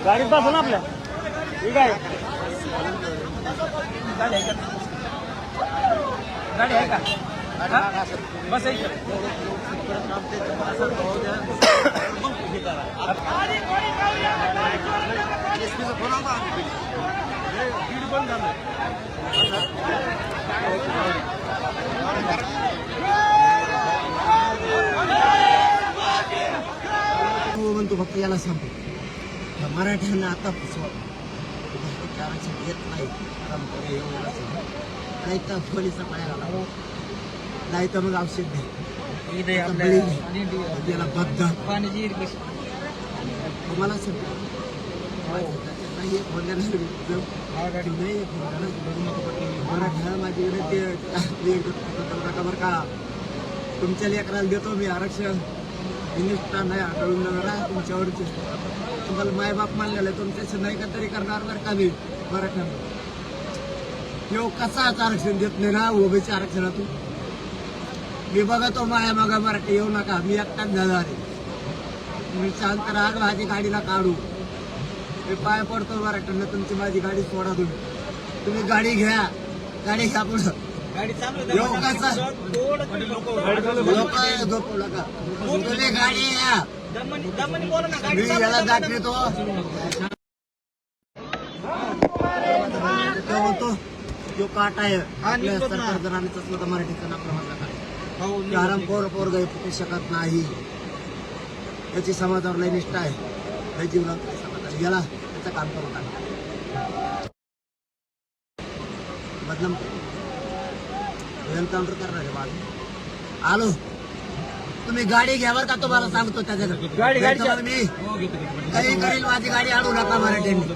गाडीत बसून आपल्या ठीक आहे. गाडी आहे का बस म्हणतो फक्त याला सांगतो मराठ्यांना आता आरक्षण येत नाही नाही तर पोलिसा पायाला नाही तर मग औषध दे त्याला बद्दा तुम्हाला मराठा माझी बरं का तुमच्या लेकराला देतो मी आरक्षण हिंदुस्थान नाही आठवून राहा तुमच्यावरचे तुम्हाला मायबाप मानलेलं आहे तुमच्याशी नाही का तरी करणार बरं का मी मराठ्यांना येऊ कसाच आरक्षण देत नाही ना ओबीसी आरक्षणातून मी बघतो माया मागा मराठी येऊ नका मी एकटाच जाणार आहे तुम्ही शांत राहा माझी गाडीला काढू मी पाय पडतो मराठ्यांना तुमची माझी गाडी सोडा तुम्ही गाडी घ्या पुढं येऊ कसा लोक झोपू नका तुम्ही गाडी या मी याला दाखवतो बोलतो जो काट आहे सरकार जर आम्ही तसलं तर मराठीचं नाव प्रमाण आरामखोर पोरगा फुटू शकत नाही त्याची समाजावर लय निष्ठा आहे लय जीवनात समाज याला त्याचं काम करू टाका बदनाम एन्काउंटर करणार आहे माझं आलो तुम्ही गाडी घ्यावर का तुम्हाला सांगतो त्याच्याकडे मी काही करेल माझी गाडी आणू नका मराठ्यांनी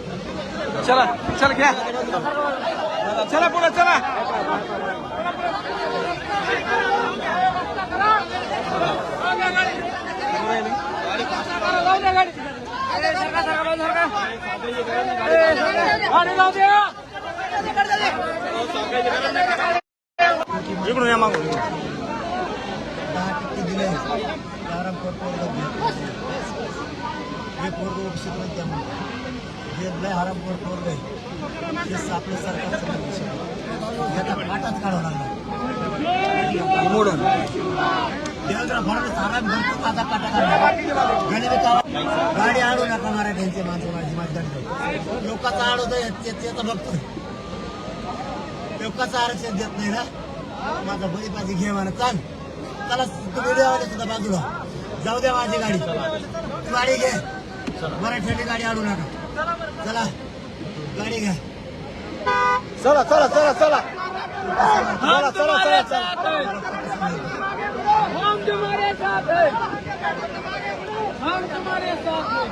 चला चला घ्या चला पुढे चला इकडून या मागून 10% दिले आरामखोर हे पोरग उपस्थित हे लय हरामखोर पोरग आहे हे आपलं सरकारचं याचा काटाच काढावा लागला मोडून देवेंद्र फडणवीस आराम भरपूर माझा काटा काढला गाडी आणू नका मराठ्यांचे माणसं माझी माझ्या लोकांचा आडवतोय त्याचं बघतोय लोकांचं आरक्षण देत नाही ना माझा बळीबाजी घे म्हणा चाल चला तुम्ही सुद्धा बाजूला जाऊ द्या माझी गाडी घे मराठ्यांनी गाडी आणू नका चला गाडी घ्या चला चला चला चला चला चला चला हम तुम्हारे साथ हैं हम तुम्हारे साथ हैं